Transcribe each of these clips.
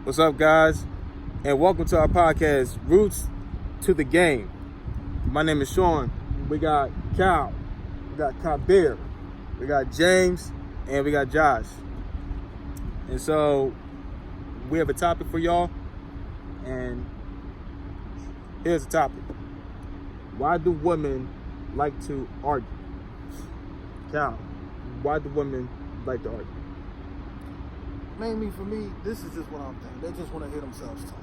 What's up, guys? And welcome to our podcast, Roots to the Game. My name is Sean. We got Cal, we got Kabir, we got James, and we got Josh. And so we have a topic for y'all, and here's the topic. Why do women like to argue? Cal, why do women like to argue? Mainly for me, this is just what I'm thinking. They just want to hear themselves talk.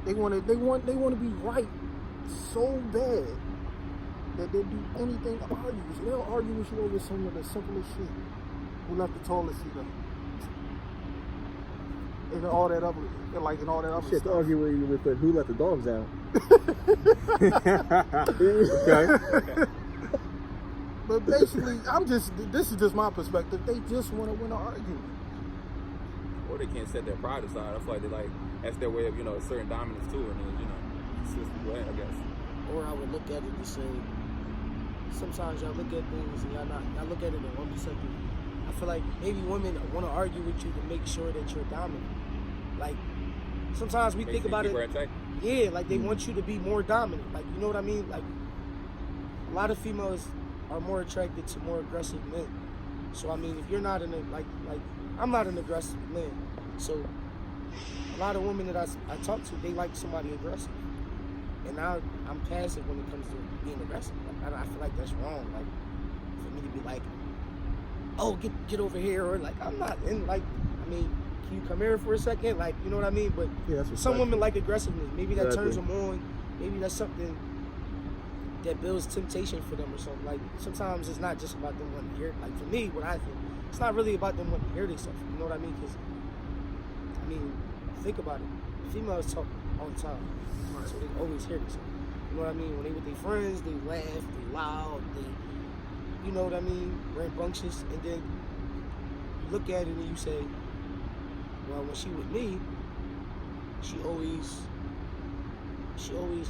Basically. They want to be right so bad that they'll do anything to argue. So they'll argue with you over some of the simplest shit. Who left the toilet seat up? And all that other, and all that other shit stuff. To argue with who let the dogs out. Okay. But basically, this is just my perspective. They just want to win an argument. Or they can't set their pride aside. I feel like that's their way of, asserting dominance too, and then, switch the way, I guess. Or I would look at it and say, sometimes y'all look at things and y'all look at it in one perspective. I feel like maybe women want to argue with you to make sure that you're dominant. Like, sometimes we think about it. Yeah, like they want you to be more dominant. Like, you know what I mean? Like, a lot of females are more attracted to more aggressive men. So, I mean, if you're not I'm not an aggressive man. So, a lot of women that I talk to, they like somebody aggressive. And I'm passive when it comes to being aggressive. Like, I feel like that's wrong. Like, for me to be like, oh, get over here, or like, I'm not in, like, I mean, can you come here for a second? Like, you know what I mean? But yeah, that's some women like aggressiveness. Maybe that Exactly. turns them on. Maybe that's something that builds temptation for them or something. Like, sometimes it's not just about them wanting to hear. Like, for me, what I think, it's not really about them wanting to hear themselves. You know what I mean? Because, I mean, think about it. Females talk all the time. So they always hear themselves. You know what I mean? When they with their friends, they laugh, they loud, they, you know what I mean, rambunctious. And then you look at it and you say, well, when she with me, she always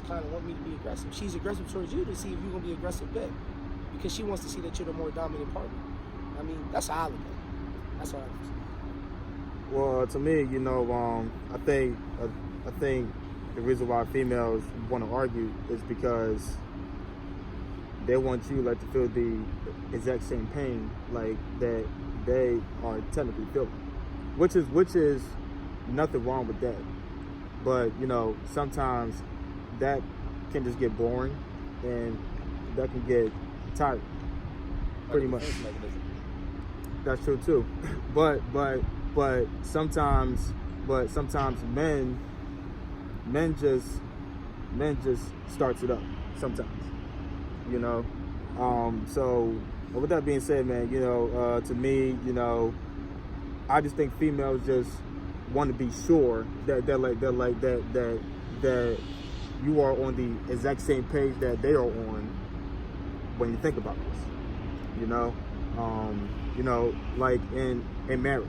kind of want me to be aggressive. She's aggressive towards you to see if you're going to be aggressive back. Because she wants to see that you're the more dominant partner. I mean, that's how I look at it. That's how I look at it. Well, to me, I think the reason why females want to argue is because they want you to feel the exact same pain like that they are technically feeling, which is nothing wrong with that. But sometimes that can just get boring, and that can get tired. Pretty much. That's true too. But sometimes men just starts it up sometimes. So with that being said, man, to me, I just think females just want to be sure that you are on the exact same page that they are on when you think about this. Like in marriage,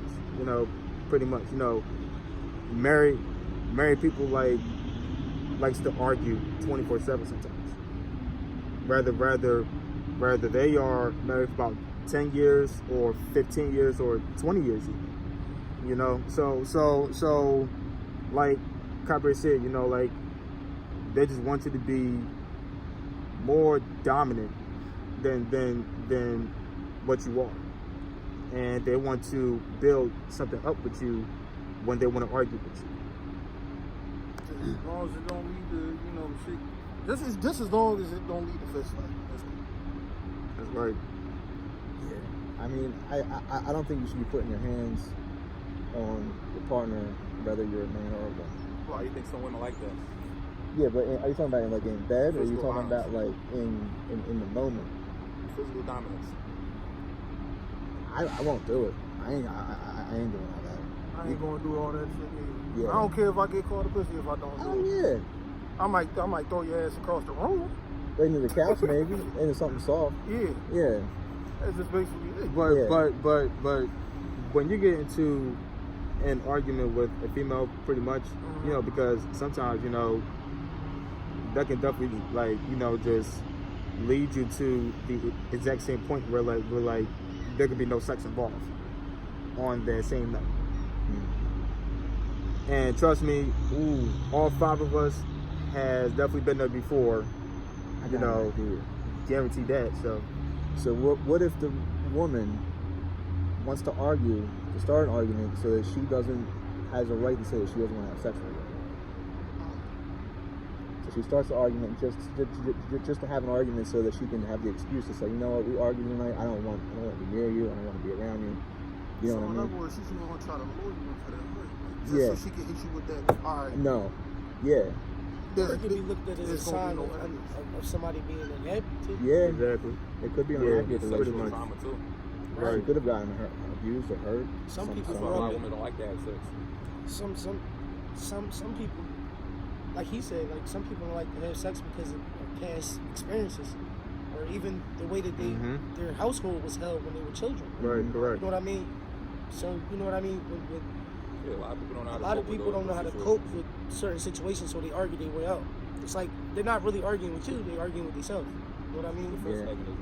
pretty much, married people likes to argue 24/7 sometimes. Rather they are married for about 10 years or 15 years or 20 years even. So like Cabri said, they just want you to be more dominant than what you are. And they want to build something up with you when they want to argue with you. As long as it don't lead to, shit. Just as long as it don't lead to fist fight. That's right. Yeah. I mean, I don't think you should be putting your hands on your partner, whether you're a man or a woman. Why you think some women like that? Yeah, but are you talking about in bed, or are you Physical talking violence. about in the moment? Physical dominance. I won't do it. I ain't doing all that. I ain't gonna do all that shit either. Yeah. I don't care if I get caught a pussy if I don't Oh do it. yeah. I might throw your ass across the room. Right into the couch maybe, into something soft. Yeah. Yeah. That's just basically it. But when you get into an argument with a female, pretty much, because sometimes, that can definitely just lead you to the exact same point where there could be no sex involved on that same night. And trust me, all 5 of us has definitely been there before. I You got know, an idea. guarantee that. So what if the woman wants to argue, to start an argument, so that she has a right to say that she doesn't want to have sex with her? So she starts the argument just to have an argument, so that she can have the excuse to say, you know what, we argued tonight. I don't want to be near you. I don't want to be around you. You know So what I in mean? other words, she's even gonna try to lure you into that hurt, just Yeah. so she can hit you with that. All right. No. Yeah. Or it could be looked at as a there's gonna sign be no of, evidence. of somebody being unhappy too. Yeah. Exactly. It could be Yeah, unhappy with the pretty relationship. much. Trauma too. Right. She could have gotten abused or hurt. Some people That's grow why a lot up- of women don't like to have sex. Some people, like he said, like some people don't like to have sex because of past experiences, or even the way that their household was held when they were children. Right, You correct. know what I mean? So you know what I mean? Yeah, a lot of people don't know how A to lot cope of with people those don't know how to situations. cope with certain situations, so they argue their way out. It's like they're not really arguing with you; they're arguing with themselves. You know what I mean? Defense Yeah. mechanism.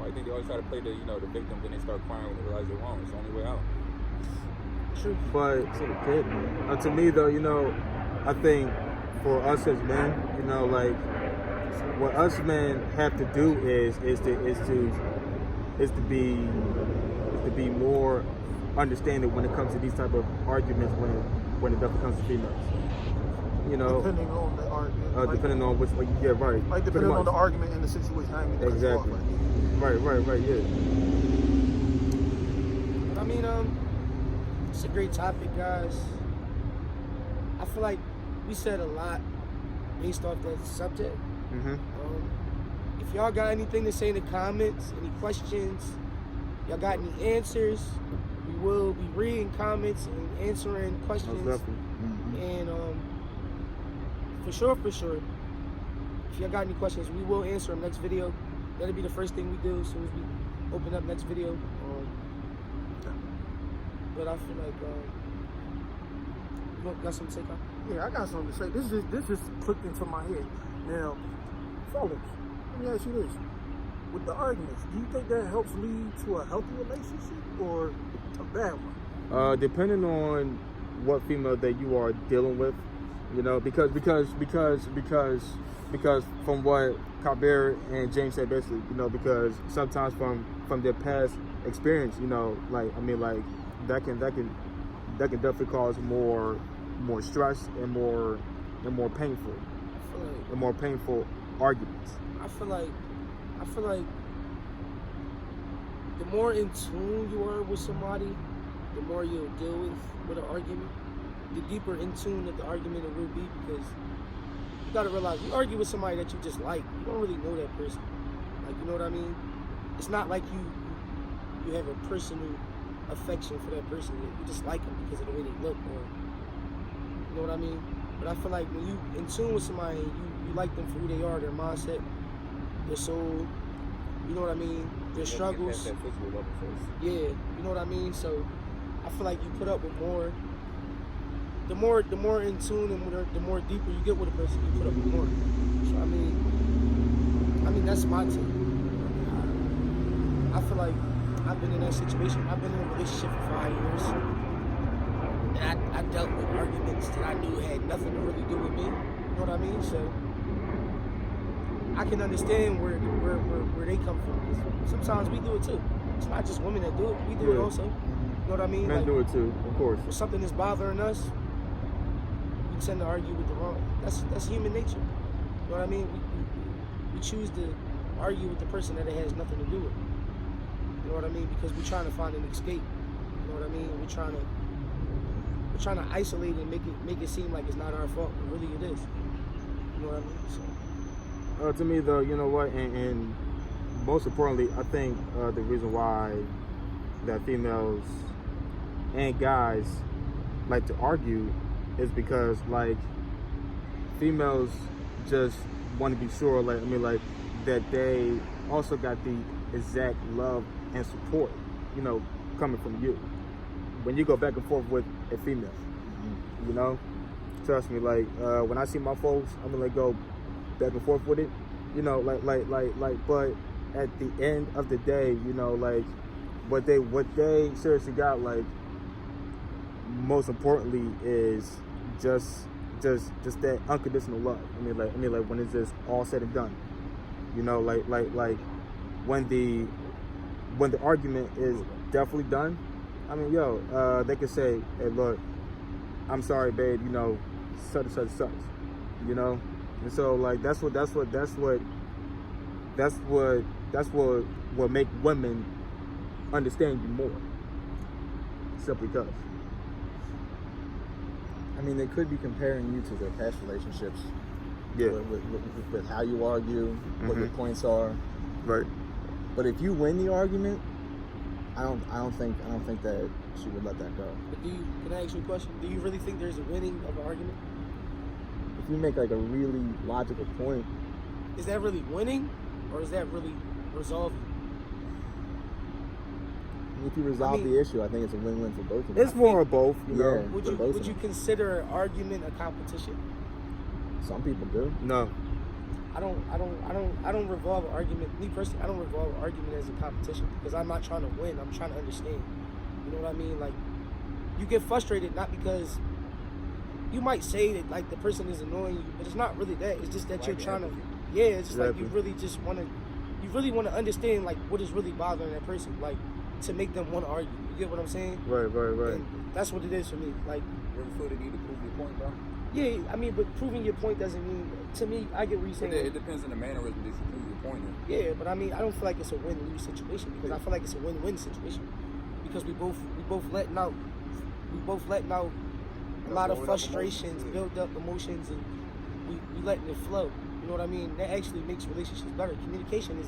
I think they always try to play the victim, then they start crying when they realize they're wrong. It's the only way out. True. But It's a kid, man. to me though, I think for us as men, like what us men have to do is to be more understanding when it comes to these type of arguments when it definitely comes to females. Depending on the argument. Depending on which, yeah, right. Like Pretty depending on much. the argument and the situation. I ain't mean to cut you off, Exactly. like, Right, yeah. But I mean, it's a great topic, guys. I feel like we said a lot based off that subject. Mm-hmm. If y'all got anything to say in the comments, any questions, y'all got any answers, we will be reading comments and answering Most questions. definitely. And for sure, if y'all got any questions, we will answer them next video. That'll be the first thing we do as soon as we open up next video. But I feel like you got something to say, Kyle? yeah, I got something to say. This just clicked into my head. Now, fellas, let me ask you this: with the arguments, do you think that helps lead to a healthy relationship or a bad one? Depending on what female that you are dealing with, because from what Kabir and James said, basically, because sometimes from their past experience, that can definitely cause more stress and more painful arguments. I feel like the more in tune you are with somebody, the more you'll deal with an argument. The deeper in tune that the argument it will be, because you gotta realize you argue with somebody that you just like. You don't really know that person. Like, you know what I mean? It's not like you have a personal affection for that person. You just like them because of the way they look, or you know what I mean? But I feel like when you in tune with somebody, you like them for who they are, their mindset, their soul, you know what I mean? Their struggles. That physical level first. Yeah, you know what I mean? So I feel like you put up with more. The more in tune and the more deeper you get with a person, you put up with more. So I mean that's my take. I feel like I've been in that situation. I've been in a relationship for 5 years, and I dealt with arguments that I knew had nothing to really do with me. You know what I mean? So I can understand where they come from. 'Cause sometimes we do it too. It's not just women that do it. We do it Yeah. also. You know what I mean? Men do it too, of course. If something is bothering us, we tend to argue with the wrong. That's human nature. You know what I mean? We choose to argue with the person that it has nothing to do with. You know what I mean? Because we're trying to find an escape. You know what I mean? We're trying to isolate and make it seem like it's not our fault, but really it is. You know what I mean? So To me, though, you know what, and most importantly, I think the reason why that females and guys like to argue is because, like, females just want to be sure, that they also got the exact love and support, coming from you. When you go back and forth with a female, trust me, when I see my folks, I'm gonna go back and forth with it, but at the end of the day, what they seriously got, most importantly, is just that unconditional love. I mean like when it's just all said and done. You know, like when the argument is definitely done. I mean, they could say, "Hey, look, I'm sorry, babe. You know, such and such. You know." And so like that's what will make women understand you more. Simply because. I mean, they could be comparing you to their past relationships. Yeah. With how you argue, what your points are. Right. But if you win the argument, I don't think that she would let that go. But can I ask you a question? Do you really think there's a winning of an argument? If you make like a really logical point, Is that really winning, or is that really resolving? if you resolve the issue, I think it's a win-win for both of them. It's more of both, you know. Yeah. Would for you both would of you them. consider an argument a competition? Some people do. No. I don't revolve an argument. Me personally, I don't revolve an argument as a competition because I'm not trying to win. I'm trying to understand. You know what I mean? Like, you get frustrated not because you might say that like the person is annoying you, but it's not really that. It's just that you're trying to. Yeah, it's just like you really just want to. You really want to understand like what is really bothering that person, like to make them want to argue. You get what I'm saying? Right. And that's what it is for me. Like, You ever feel the need to prove your point, bro? yeah, I mean, but proving your point doesn't mean to me. I get what you're saying. It depends on the mannerism that you prove your point in. Yeah, but I mean, I don't feel like it's a win-lose situation because I feel like it's a win-win situation because we both letting out a lot of frustrations, build up emotions, and we letting it flow. You know what I mean? That actually makes relationships better. Communication is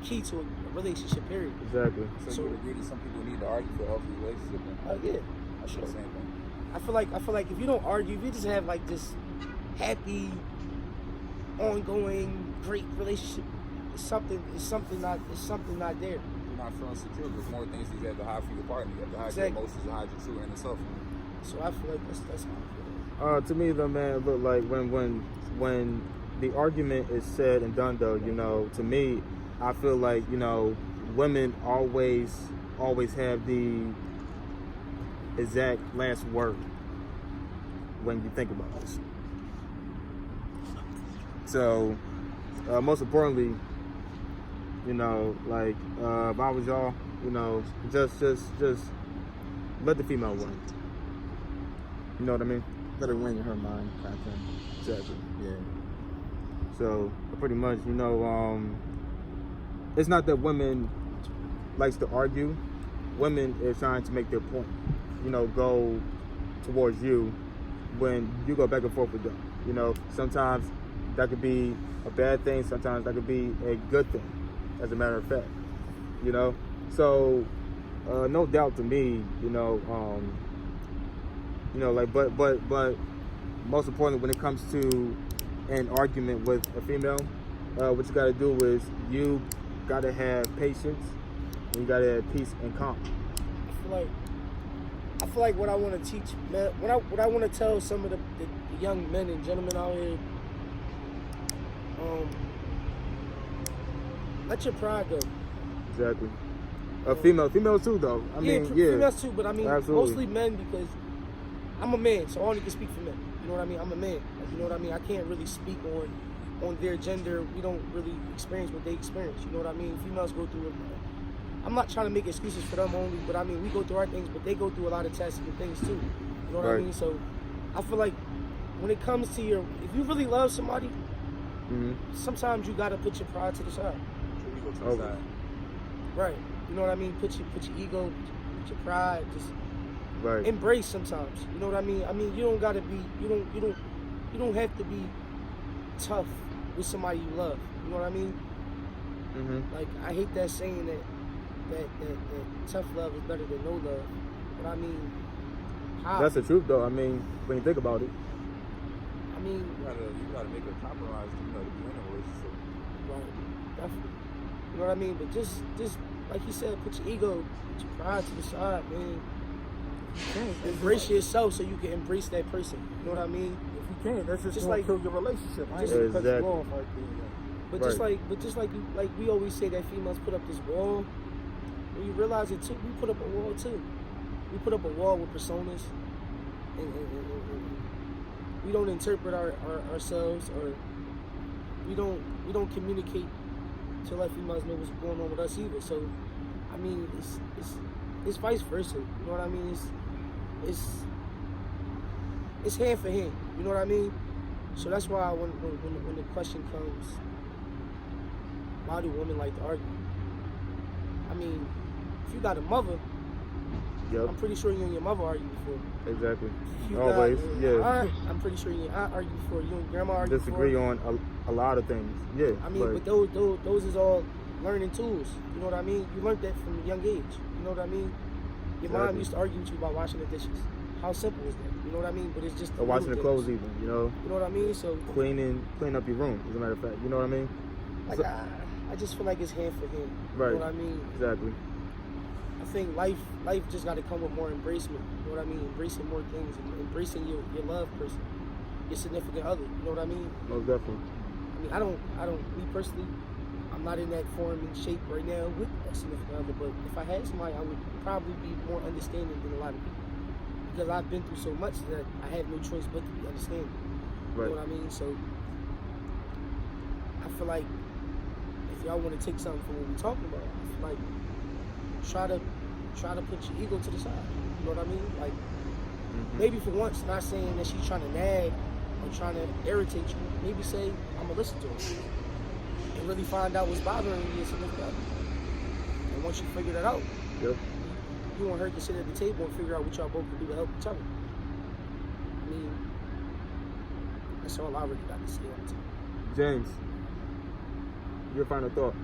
key to a relationship. Period. Exactly. So you would agree that some people need to argue for a healthy relationship? Then? Yeah, I sure. the same thing. I feel like if you don't argue, if you just have like this happy, ongoing, great relationship, it's something not there. You're not feeling secure. There's more things that you have to hide from your partner. You have to hide Exactly. your emotions, and hide your true inner self. So I feel like that's how I feel. To me, though, man, look like when the argument is said and done, though, you know, to me, I feel like, you know, women always have the exact last word when you think about this. So, most importantly, you know, like if I was y'all, you know, just let the female win. You know what I mean? Let her win in her mind, kind of thing. Exactly. Yeah. So pretty much, you know, it's not that women likes to argue. Women is trying to make their point. You know, go towards you when you go back and forth with them. You know, sometimes that could be a bad thing. Sometimes that could be a good thing, as a matter of fact. You know, so no doubt to me, you know, like, but most importantly, when it comes to an argument with a female, what you got to do is you got to have patience and you got to have peace and calm. I feel like what I want to teach, man, what I want to tell some of the young men and gentlemen out here, let your pride go. Exactly. Females too, though. I mean, females too, but I mean, absolutely. mostly men because I'm a man, so I only can speak for men. You know what I mean? I'm a man. Like, you know what I mean? I can't really speak on their gender. We don't really experience what they experience. You know what I mean? Females go through it. I'm not trying to make excuses for them only, but I mean, we go through our things, but they go through a lot of testing and things too. You know what I mean? So I feel like when it comes to if you really love somebody, sometimes you got to put your pride to the side. Okay. Right. You know what I mean? Put your ego, put your pride, just Right. embrace sometimes. You know what I mean? I mean, you don't gotta be. You don't have to be tough with somebody you love. You know what I mean? Like, I hate that saying that tough love is better than no love. But I mean, how? That's the truth, though. I mean, when you think about it. I mean, You gotta make a compromise, you know, to be in a relationship. right? Definitely. You know what I mean? But just like you said, put your ego, put your pride to the side, man. Embrace yourself so you can embrace that person. You know what I mean? If you can't, that's just like kill your relationship. I ain't just- gonna cut Exactly. you off right there. But Right. just like we always say that females put up this wall. When you realize it too, we put up a wall too. We put up a wall with personas and we don't interpret ourselves, or we don't communicate to let females know what's going on with us either. So, I mean, it's vice versa. You know what I mean? It's hand for hand. You know what I mean? So that's why when the question comes, why do women like to argue? I mean, if you got a mother, Yep. I'm pretty sure you and your mother argued before. Exactly. If you Always. got an Yeah. aunt, I'm pretty sure you and your aunt argued before. You and grandma argued Disagree before. on a lot of things. Yeah. I mean, but those is all learning tools. You know what I mean? You learned that from a young age. You know what I mean? Your mom Exactly. used to argue with you about washing the dishes. How simple is that? You know what I mean? But it's just or washing the little clothes things. even, you know. You know what I mean? So Clean up your room, as a matter of fact. You know what I mean? like, I just feel like it's hand for hand. Right. You know what I mean? Exactly. I think life just got to come with more embracement. You know what I mean? Embracing more things, and embracing your love person, your significant other. You know what I mean? Most definitely. I mean, I don't. Me personally, I'm not in that form and shape right now with a significant other. But if I had somebody, I would probably be more understanding than a lot of people, because I've been through so much that I have no choice but to be understanding. Right. You know what I mean? So I feel like if y'all want to take something from what we're talking about, I feel like try to put your ego to the side. You know what I mean? Like, maybe for once, not saying that she's trying to nag or trying to irritate you. Maybe say, I'm gonna listen to her and really find out what's bothering you and significant other. And once you figure that out, Yep. you and her can sit at the table and figure out what y'all both can do to help each other. I mean, that's all I really got to say on the time. James, your final thought.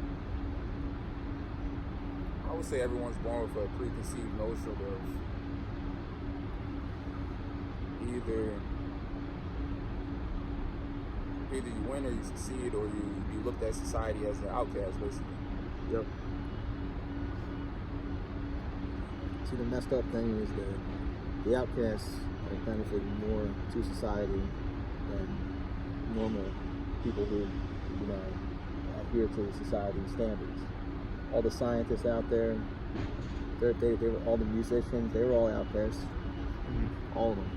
I would say everyone's born with a preconceived notion of either you win or you succeed, or you looked at society as an outcast, basically. Yep. See, the messed up thing is that the outcasts are benefiting more to society than normal people who, adhere to the society's standards. All the scientists out there, they were all the musicians, they were all outcasts. All of them.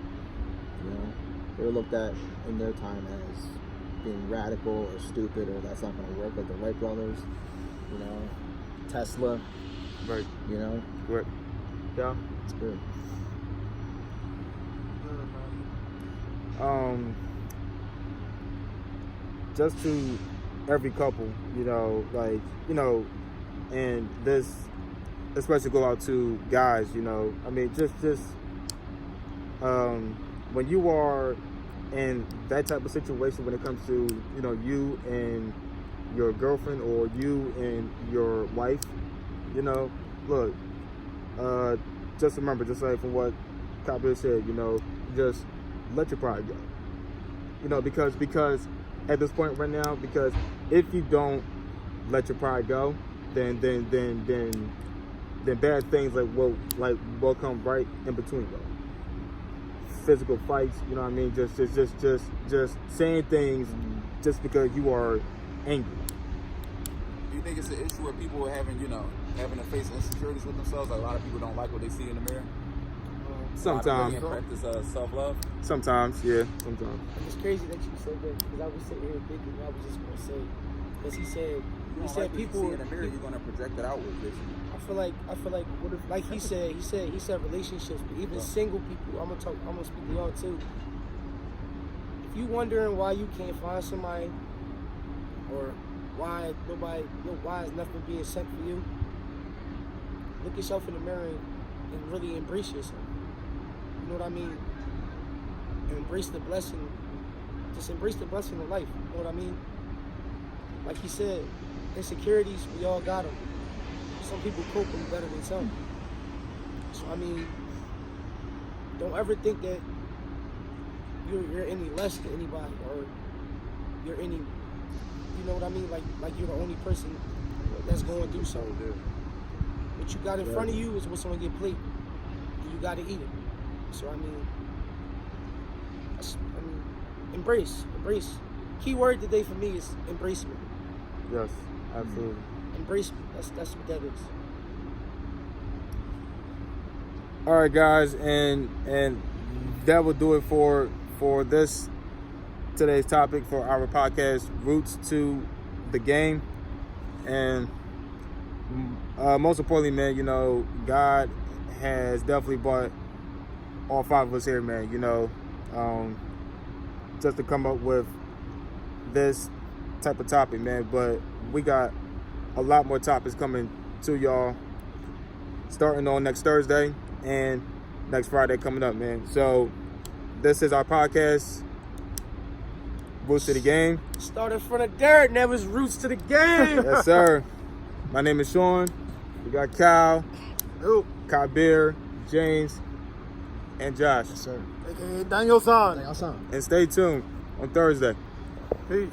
They were looked at in their time as being radical or stupid, or that's not going to work, like the Wright brothers, Tesla, Right. Right. Yeah. it's good. Just to every couple, and this especially go out to guys, I mean, just when you are in that type of situation, when it comes to, you and your girlfriend or you and your wife, look, just remember, just like from what Kabir said, just let your pride go. Because at this point right now, because if you don't let your pride go, then bad things will come right in between though. Physical fights, you know what I mean? Just saying things just because you are angry. Do you think it's an issue where people are having to face insecurities with themselves? Like, a lot of people don't like what they see in the mirror. Sometimes. Practice self-love. Sometimes, yeah. Sometimes. It's crazy that you said that, because I was sitting here thinking, I was just going to say, because he said people see in the mirror, you're gonna project it outward, basically. I feel like what if, like he said relationships, but even single people, I'm gonna speak to y'all too. If you wondering why you can't find somebody, or why is nothing being sent for you, look yourself in the mirror and really embrace yourself. You know what I mean? And embrace the blessing. Just embrace the blessing of life. You know what I mean? Like he said, insecurities, we all got them. Some people cope with them better than some. So I mean, don't ever think that you're any less than anybody, or you're any, you know what I mean? Like you're the only person that's going through something. What you got in front of you is what's on your plate, and you got to eat it. So I mean, embrace. Key word today for me is embracement. Yes, absolutely. Embracement. That's what that is. All right, guys, and that will do it for this today's topic for our podcast, Roots to the Game. And most importantly, man, you know, God has definitely brought all 5 of us here, man, you know, just to come up with this type of topic, man. But we got a lot more topics coming to y'all starting on next Thursday and next Friday coming up, man. So this is our podcast, Roots to the Game. Started from the dirt, and that was Roots to the Game. Yes, sir. My name is Sean. We got Kyle, Kabir, James, and Josh. Yes, sir. AKA Daniel San. Dang, y'all sound. And stay tuned on Thursday. Peace.